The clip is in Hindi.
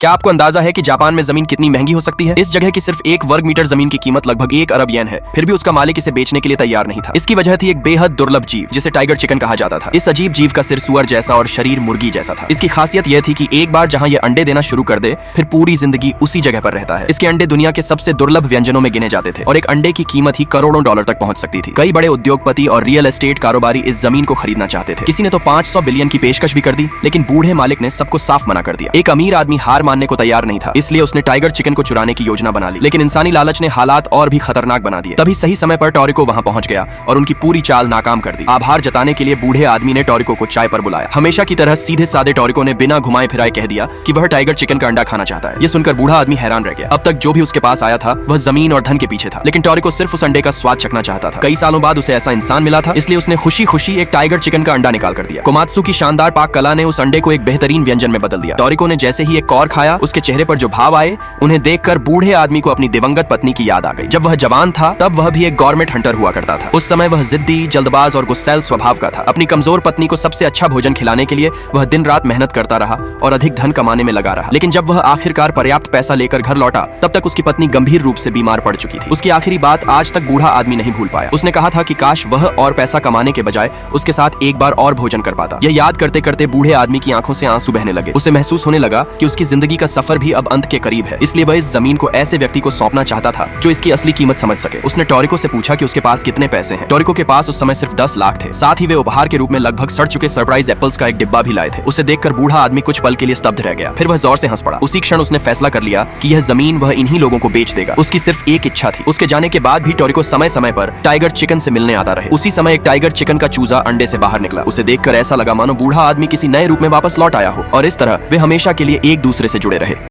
क्या आपको अंदाजा है कि जापान में जमीन कितनी महंगी हो सकती है? इस जगह की सिर्फ 1 वर्ग मीटर जमीन की कीमत लगभग 1 अरब येन है। फिर भी उसका मालिक इसे बेचने के लिए तैयार नहीं था। इसकी वजह थी एक बेहद दुर्लभ जीव जिसे टाइगर चिकन कहा जाता था। इस अजीब जीव का सिर सुअर जैसा और शरीर मुर्गी जैसा था। इसकी खासियत यह थी कि एक बार जहां यह अंडे देना शुरू कर दे, फिर पूरी जिंदगी उसी जगह पर रहता है। इसके अंडे दुनिया के सबसे दुर्लभ व्यंजनों में गिने जाते थे और एक अंडे की कीमत ही करोड़ों डॉलर तक पहुंच सकती थी। कई बड़े उद्योगपति और रियल एस्टेट कारोबारी इस जमीन को खरीदना चाहते थे। किसी ने तो 500 बिलियन की पेशकश भी कर दी, लेकिन बूढ़े मालिक ने सबको साफ मना कर दिया। एक अमीर आदमी हार मानने को तैयार नहीं था, इसलिए उसने टाइगर चिकन को चुराने की योजना बना ली। लेकिन इंसानी लालच ने हालात और भी खतरनाक बना दिए। तभी सही समय पर टोरिको वहां पहुंच गया और उनकी पूरी चाल नाकाम कर दी। आभार जताने के लिए बूढ़े आदमी ने टोरिको को चाय पर बुलाया। हमेशा की तरह सीधे साधे टोरिको ने बिना घुमाए फिराए कह दिया कि वह टाइगर चिकन का अंडा खाना चाहता है। ये सुनकर बूढ़ा आदमी हैरान रह गया। अब तक जो भी उसके पास आया था वह जमीन और धन के पीछे था, लेकिन टोरिको सिर्फ उस अंडे का स्वाद चखना चाहता था। कई सालों बाद उसे ऐसा इंसान मिला था, इसलिए उसने खुशी खुशी एक टाइगर चिकन का अंडा निकाल कर दिया। कोमात्सु की शानदार पाक कला ने उस अंडे को एक बेहतरीन व्यंजन में बदल दिया। टोरिको ने जैसे ही एक कौर खाया, उसके चेहरे पर जो भाव आए, उन्हें देखकर बूढ़े आदमी को अपनी दिवंगत पत्नी की याद आ गई। जब वह जवान था तब वह भी एक गवर्नमेंट हंटर हुआ करता था। उस समय वह जिद्दी, जल्दबाज और गुस्सैल स्वभाव का था। अपनी कमजोर पत्नी को सबसे अच्छा भोजन खिलाने के लिए वह दिन रात मेहनत करता रहा और अधिक धन कमाने में लगा रहा। लेकिन जब वह आखिरकार पर्याप्त पैसा लेकर घर लौटा, तब तक उसकी पत्नी गंभीर रूप से बीमार पड़ चुकी थी। उसकी आखिरी बात आज तक बूढ़ा आदमी नहीं भूल पाया। उसने कहा था कि काश वह और पैसा कमाने के बजाय उसके साथ एक बार और भोजन कर पाता। यह याद करते करते बूढ़े आदमी की आंखों से आंसू बहने लगे। उसे महसूस होने लगा कि उसकी जिंदगी का सफर भी अब अंत के करीब है। इसलिए वह इस जमीन को ऐसे व्यक्ति को सौंपना चाहता था जो इसकी असली कीमत समझ सके। उसने टोरिको से पूछा कि उसके पास कितने पैसे हैं। टोरिको के पास उस समय सिर्फ 10 लाख थे। साथ ही वे उपहार के रूप में लगभग सड़ चुके सरप्राइज एप्पल्स का एक डिब्बा भी लाए थे। उसे देखकर बूढ़ा आदमी कुछ पल के लिए स्तब्ध रह गया। फिर वह जोर से हंस पड़ा। उसी क्षण उसने फैसला कर लिया कि यह जमीन वह इन्हीं लोगों को बेच देगा। उसकी सिर्फ एक इच्छा थी। उसके जाने के बाद भी टोरिको समय समय पर टाइगर चिकन से मिलने आता रहे। उसी समय एक टाइगर चिकन का चूजा अंडे से बाहर निकला। उसे देखकर ऐसा लगा मानो बूढ़ा आदमी किसी नए रूप में वापस लौट आया हो और इस तरह वे हमेशा के लिए एक दूसरे से जुड़े रहे।